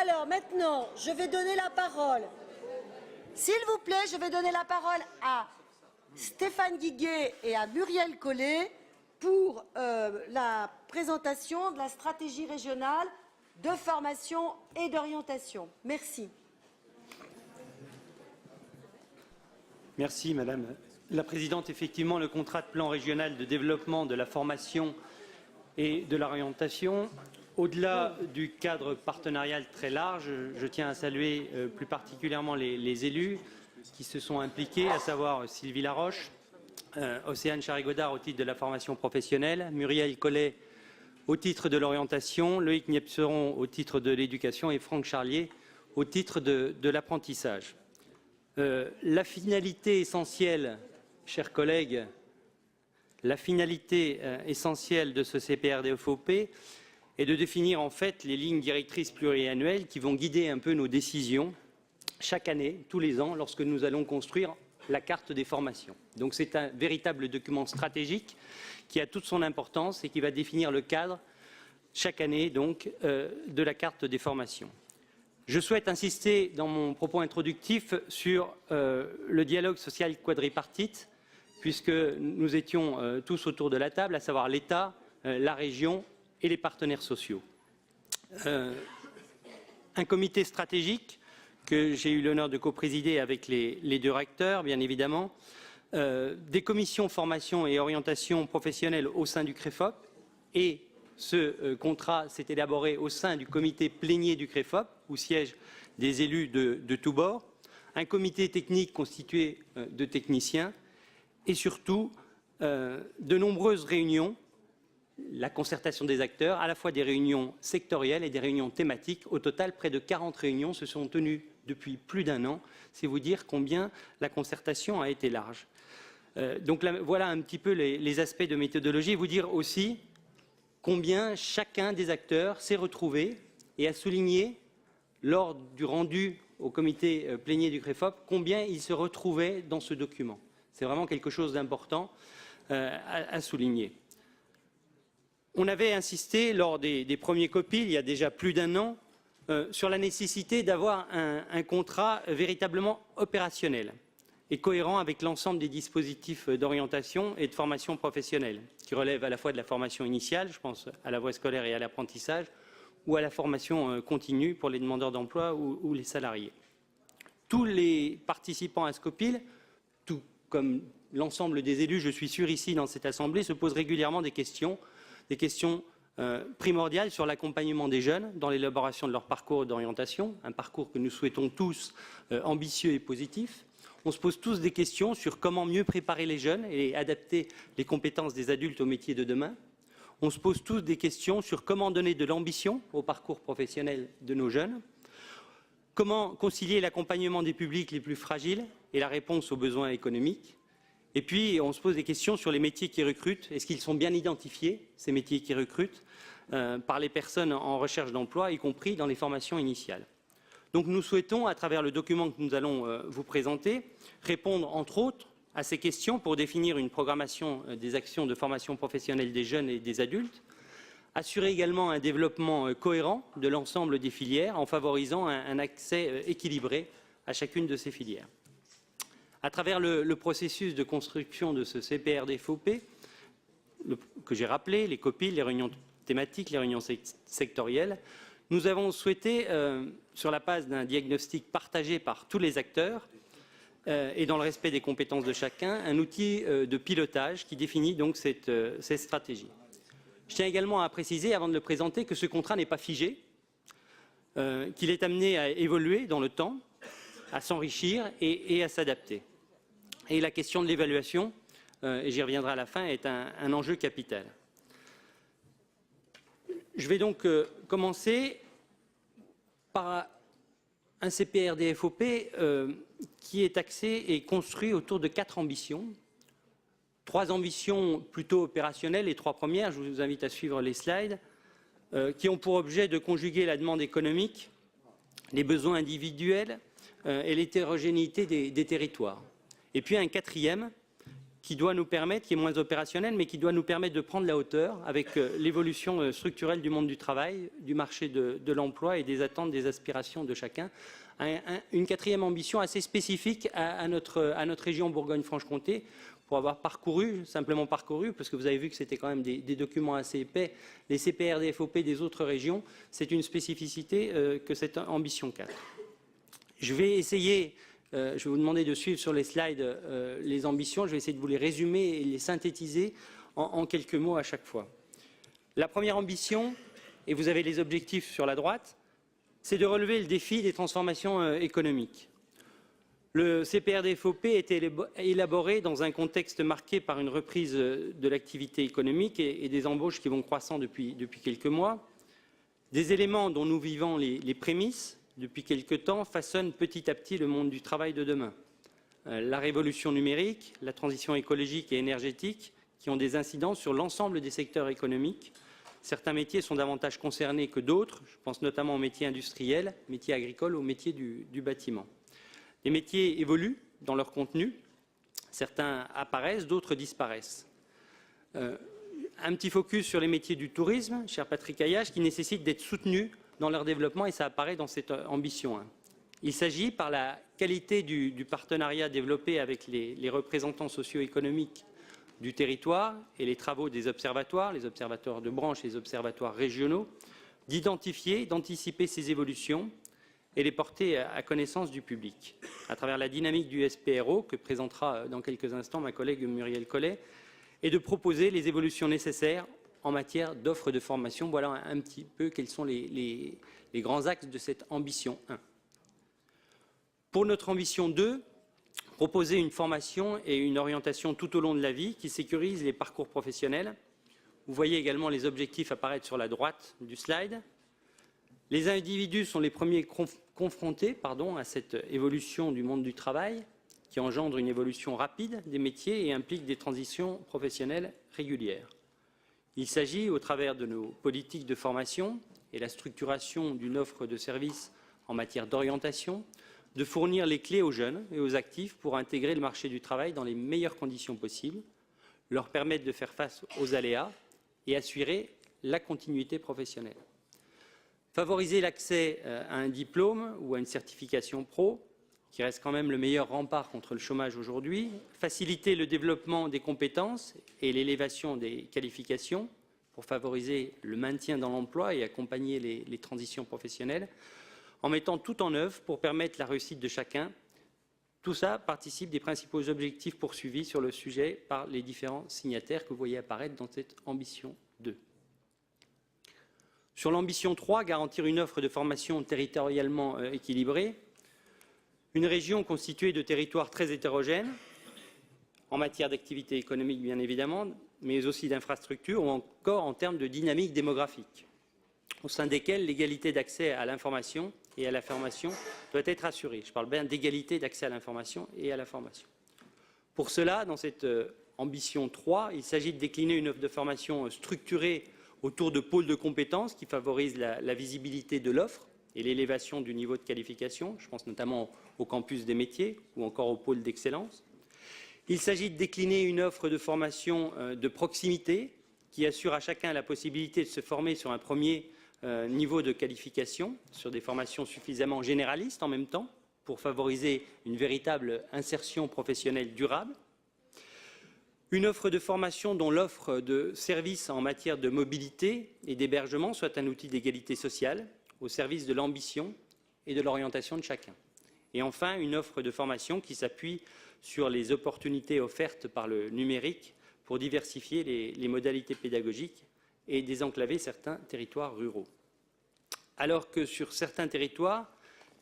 Alors maintenant, je vais donner la parole. S'il vous plaît, je vais donner la parole à Stéphane Guiguet et à Muriel Collet pour la présentation de la stratégie régionale de formation et d'orientation. Merci. Merci Madame la Présidente. Effectivement, le contrat de plan régional de développement de la formation et de l'orientation, au-delà du cadre partenarial très large, je tiens à saluer plus particulièrement les élus qui se sont impliqués, à savoir Sylvie Laroche, Océane Charry-Godard au titre de la formation professionnelle, Muriel Collet au titre de l'orientation, Loïc Niepceron au titre de l'éducation et Franck Charlier au titre de l'apprentissage. La finalité essentielle, chers collègues, la finalité essentielle de ce CPRDFOP est de définir en fait les lignes directrices pluriannuelles qui vont guider un peu nos décisions chaque année, tous les ans, lorsque nous allons construire la carte des formations. Donc c'est un véritable document stratégique qui a toute son importance et qui va définir le cadre chaque année donc de la carte des formations. Je souhaite insister dans mon propos introductif sur le dialogue social quadripartite, puisque nous étions tous autour de la table, à savoir l'État, la région et les partenaires sociaux. Un comité stratégique que j'ai eu l'honneur de coprésider avec les deux recteurs, bien évidemment, des commissions formation et orientation professionnelle au sein du CREFOP, et ce contrat s'est élaboré au sein du comité plénier du CREFOP, où siègent des élus de tous bords, un comité technique constitué de techniciens, et surtout de nombreuses réunions, la concertation des acteurs, à la fois des réunions sectorielles et des réunions thématiques. Au total, près de 40 réunions se sont tenues depuis plus d'un an. C'est vous dire combien la concertation a été large. Donc là, voilà un petit peu les aspects de méthodologie. Vous dire aussi combien chacun des acteurs s'est retrouvé et a souligné lors du rendu au comité plénier du CREFOP combien il se retrouvait dans ce document. C'est vraiment quelque chose d'important à souligner. On avait insisté lors des premiers COPIL, il y a déjà plus d'un an, sur la nécessité d'avoir un contrat véritablement opérationnel et cohérent avec l'ensemble des dispositifs d'orientation et de formation professionnelle, qui relèvent à la fois de la formation initiale, je pense à la voie scolaire et à l'apprentissage, ou à la formation continue pour les demandeurs d'emploi ou les salariés. Tous les participants à ce COPIL, tout comme l'ensemble des élus, je suis sûr, ici dans cette Assemblée, se posent régulièrement des questions primordiales sur l'accompagnement des jeunes dans l'élaboration de leur parcours d'orientation, un parcours que nous souhaitons tous ambitieux et positif. On se pose tous des questions sur comment mieux préparer les jeunes et adapter les compétences des adultes aux métiers de demain. On se pose tous des questions sur comment donner de l'ambition au parcours professionnel de nos jeunes, comment concilier l'accompagnement des publics les plus fragiles et la réponse aux besoins économiques. Et puis, on se pose des questions sur les métiers qui recrutent. Est-ce qu'ils sont bien identifiés, ces métiers qui recrutent, par les personnes en recherche d'emploi, y compris dans les formations initiales. Donc nous souhaitons, à travers le document que nous allons vous présenter, répondre, entre autres, à ces questions pour définir une programmation des actions de formation professionnelle des jeunes et des adultes, assurer également un développement cohérent de l'ensemble des filières en favorisant un accès équilibré à chacune de ces filières. À travers le processus de construction de ce CPRDFOP, que j'ai rappelé, les COPIL, les réunions thématiques, les réunions sectorielles, nous avons souhaité, sur la base d'un diagnostic partagé par tous les acteurs et dans le respect des compétences de chacun, un outil de pilotage qui définit donc cette stratégie. Je tiens également à préciser, avant de le présenter, que ce contrat n'est pas figé, qu'il est amené à évoluer dans le temps, à s'enrichir et à s'adapter. Et la question de l'évaluation, et j'y reviendrai à la fin, est un enjeu capital. Je vais donc commencer par un CPRDFOP qui est axé et construit autour de 4 ambitions. 3 ambitions plutôt opérationnelles, les 3 premières, je vous invite à suivre les slides, qui ont pour objet de conjuguer la demande économique, les besoins individuels et l'hétérogénéité des territoires. Et puis un 4e qui doit nous permettre, qui est moins opérationnel, mais qui doit nous permettre de prendre la hauteur avec l'évolution structurelle du monde du travail, du marché de l'emploi et des attentes, des aspirations de chacun. Une quatrième ambition assez spécifique à notre région Bourgogne-Franche-Comté, pour avoir simplement parcouru, parce que vous avez vu que c'était quand même des documents assez épais, les CPRDFOP des autres régions, c'est une spécificité que cette ambition 4. Je vais essayer, je vais vous demander de suivre sur les slides les ambitions, je vais essayer de vous les résumer et les synthétiser en quelques mots à chaque fois. La première ambition, et vous avez les objectifs sur la droite, c'est de relever le défi des transformations économiques. Le CPRDFOP était élaboré dans un contexte marqué par une reprise de l'activité économique et des embauches qui vont croissant depuis quelques mois. Des éléments dont nous vivons les prémices depuis quelques temps façonnent petit à petit le monde du travail de demain. La révolution numérique, la transition écologique et énergétique qui ont des incidences sur l'ensemble des secteurs économiques. Certains métiers sont davantage concernés que d'autres. Je pense notamment aux métiers industriels, métiers agricoles, aux métiers du bâtiment. Les métiers évoluent dans leur contenu. Certains apparaissent, d'autres disparaissent. Un petit focus sur les métiers du tourisme, cher Patrick Ayache, qui nécessitent d'être soutenus dans leur développement et ça apparaît dans cette ambition 1. Il s'agit, par la qualité du partenariat développé avec les représentants socio-économiques du territoire et les travaux des observatoires, les observatoires de branche et les observatoires régionaux, d'identifier, d'anticiper ces évolutions et les porter à connaissance du public, à travers la dynamique du SPRO, que présentera dans quelques instants ma collègue Muriel Collet, et de proposer les évolutions nécessaires en matière d'offres de formation. Voilà un petit peu quels sont les grands axes de cette ambition 1. Pour notre ambition 2, proposer une formation et une orientation tout au long de la vie qui sécurise les parcours professionnels. Vous voyez également les objectifs apparaître sur la droite du slide. Les individus sont les premiers confrontés à cette évolution du monde du travail qui engendre une évolution rapide des métiers et implique des transitions professionnelles régulières. Il s'agit, au travers de nos politiques de formation et la structuration d'une offre de services en matière d'orientation, de fournir les clés aux jeunes et aux actifs pour intégrer le marché du travail dans les meilleures conditions possibles, leur permettre de faire face aux aléas et assurer la continuité professionnelle. Favoriser l'accès à un diplôme ou à une certification pro, qui reste quand même le meilleur rempart contre le chômage aujourd'hui, faciliter le développement des compétences et l'élévation des qualifications pour favoriser le maintien dans l'emploi et accompagner les transitions professionnelles, en mettant tout en œuvre pour permettre la réussite de chacun. Tout ça participe des principaux objectifs poursuivis sur le sujet par les différents signataires que vous voyez apparaître dans cette ambition 2. Sur l'ambition 3, garantir une offre de formation territorialement équilibrée, une région constituée de territoires très hétérogènes, en matière d'activité économique bien évidemment, mais aussi d'infrastructures ou encore en termes de dynamique démographique, au sein desquelles l'égalité d'accès à l'information et à la formation doit être assurée. Je parle bien d'égalité d'accès à l'information et à la formation. Pour cela, dans cette ambition 3, il s'agit de décliner une offre de formation structurée autour de pôles de compétences qui favorisent la visibilité de l'offre et l'élévation du niveau de qualification. Je pense notamment au campus des métiers ou encore au pôle d'excellence. Il s'agit de décliner une offre de formation de proximité qui assure à chacun la possibilité de se former sur un premier niveau de qualification, sur des formations suffisamment généralistes en même temps pour favoriser une véritable insertion professionnelle durable. Une offre de formation dont l'offre de services en matière de mobilité et d'hébergement soit un outil d'égalité sociale au service de l'ambition et de l'orientation de chacun. Et enfin, une offre de formation qui s'appuie sur les opportunités offertes par le numérique pour diversifier les modalités pédagogiques et désenclaver certains territoires ruraux. Alors que sur certains territoires,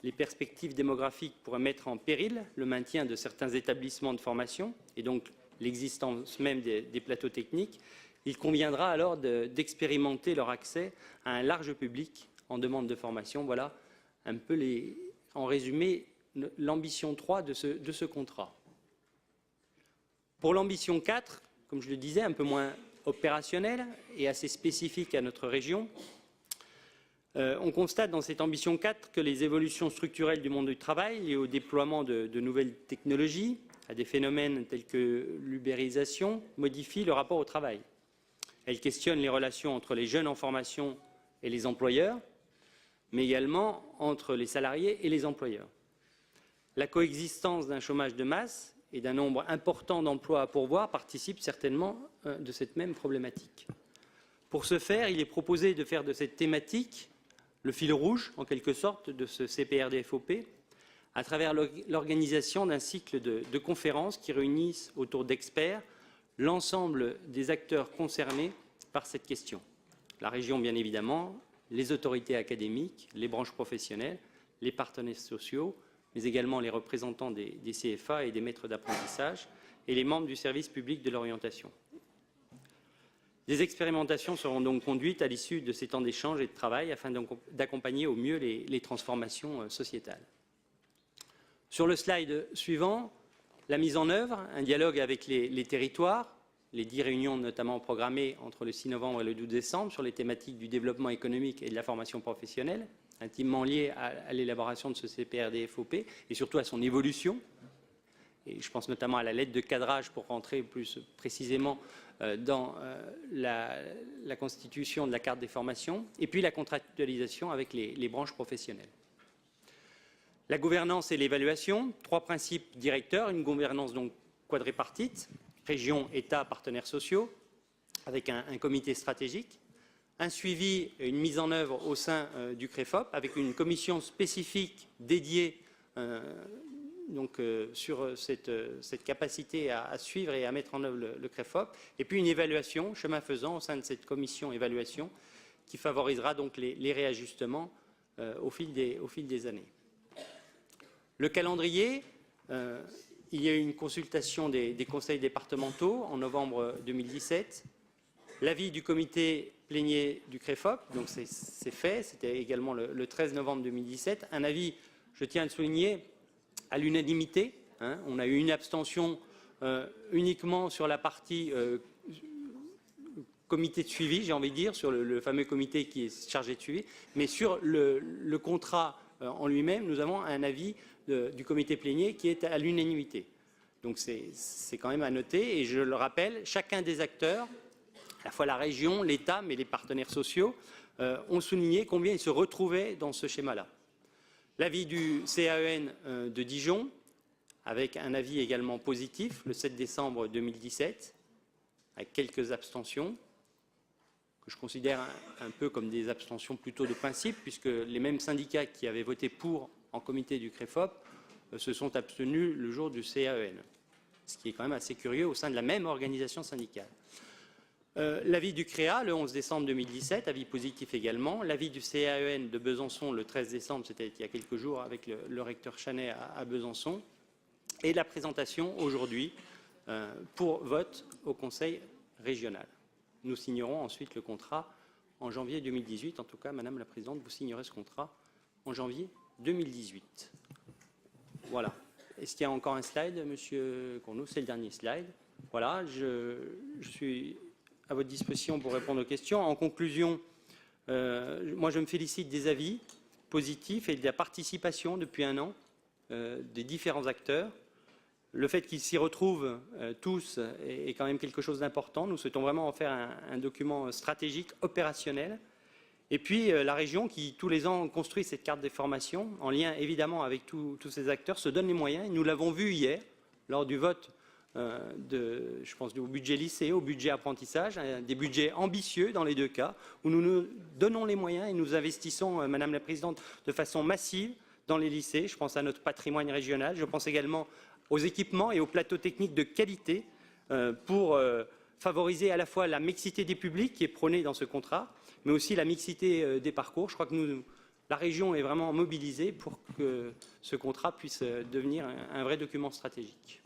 les perspectives démographiques pourraient mettre en péril le maintien de certains établissements de formation et donc l'existence même des plateaux techniques, il conviendra alors d'expérimenter leur accès à un large public en demande de formation. Voilà un peu en résumé l'ambition 3 de ce contrat. Pour l'ambition 4, comme je le disais, un peu moins opérationnelle et assez spécifique à notre région, on constate dans cette ambition 4 que les évolutions structurelles du monde du travail liées au déploiement de nouvelles technologies, à des phénomènes tels que l'ubérisation, modifie le rapport au travail. Elle questionne les relations entre les jeunes en formation et les employeurs, mais également entre les salariés et les employeurs. La coexistence d'un chômage de masse et d'un nombre important d'emplois à pourvoir participe certainement de cette même problématique. Pour ce faire, il est proposé de faire de cette thématique le fil rouge, en quelque sorte, de ce CPRDFOP, à travers l'organisation d'un cycle de conférences qui réunissent autour d'experts l'ensemble des acteurs concernés par cette question. La région, bien évidemment, les autorités académiques, les branches professionnelles, les partenaires sociaux, mais également les représentants des CFA et des maîtres d'apprentissage et les membres du service public de l'orientation. Des expérimentations seront donc conduites à l'issue de ces temps d'échange et de travail afin d'accompagner au mieux les transformations sociétales. Sur le slide suivant, la mise en œuvre, un dialogue avec les territoires, les 10 réunions notamment programmées entre le 6 novembre et le 12 décembre sur les thématiques du développement économique et de la formation professionnelle, intimement liées à l'élaboration de ce CPRDFOP et surtout à son évolution. Et je pense notamment à la lettre de cadrage pour rentrer plus précisément dans la constitution de la carte des formations, et puis la contractualisation avec les branches professionnelles. La gouvernance et l'évaluation, 3 principes directeurs, une gouvernance donc quadripartite, région, État, partenaires sociaux, avec un comité stratégique, un suivi et une mise en œuvre au sein du CREFOP, avec une commission spécifique dédiée sur cette capacité à suivre et à mettre en œuvre le CREFOP, et puis une évaluation, chemin faisant, au sein de cette commission évaluation, qui favorisera donc les réajustements au fil des années. Le calendrier, il y a eu une consultation des conseils départementaux en novembre 2017, l'avis du comité plénier du CREFOP, donc c'est fait, c'était également le 13 novembre 2017, un avis, je tiens à le souligner, à l'unanimité, hein, on a eu une abstention uniquement sur la partie comité de suivi, j'ai envie de dire, sur le fameux comité qui est chargé de suivi, mais sur le contrat en lui-même, nous avons un avis du comité plénier qui est à l'unanimité. Donc c'est quand même à noter, et je le rappelle, chacun des acteurs, à la fois la région, l'État, mais les partenaires sociaux, ont souligné combien ils se retrouvaient dans ce schéma-là. L'avis du CAEN de Dijon, avec un avis également positif, le 7 décembre 2017, avec quelques abstentions, que je considère un peu comme des abstentions plutôt de principe, puisque les mêmes syndicats qui avaient voté pour en comité du CREFOP se sont abstenus le jour du CAEN, ce qui est quand même assez curieux au sein de la même organisation syndicale. L'avis du CREA le 11 décembre 2017, avis positif également. L'avis du CAEN de Besançon le 13 décembre, c'était il y a quelques jours avec le recteur Chanet à Besançon. Et la présentation aujourd'hui pour vote au Conseil régional. Nous signerons ensuite le contrat en janvier 2018. En tout cas, Madame la Présidente, vous signerez ce contrat en janvier 2018. Voilà. Est-ce qu'il y a encore un slide, Monsieur Cournot? C'est le dernier slide. Voilà, je suis à votre disposition pour répondre aux questions. En conclusion, moi je me félicite des avis positifs et de la participation depuis un an des différents acteurs. Le fait qu'ils s'y retrouvent tous est quand même quelque chose d'important. Nous souhaitons vraiment en faire un document stratégique, opérationnel. Et puis la région qui, tous les ans, construit cette carte des formations, en lien évidemment avec tous ces acteurs, se donne les moyens. Et nous l'avons vu hier, lors du vote je pense, au budget lycée, au budget apprentissage, des budgets ambitieux dans les deux cas, où nous nous donnons les moyens et nous investissons, Madame la Présidente, de façon massive dans les lycées. Je pense à notre patrimoine régional, je pense également aux équipements et aux plateaux techniques de qualité pour favoriser à la fois la mixité des publics qui est prônée dans ce contrat, mais aussi la mixité des parcours. Je crois que la région est vraiment mobilisée pour que ce contrat puisse devenir un vrai document stratégique.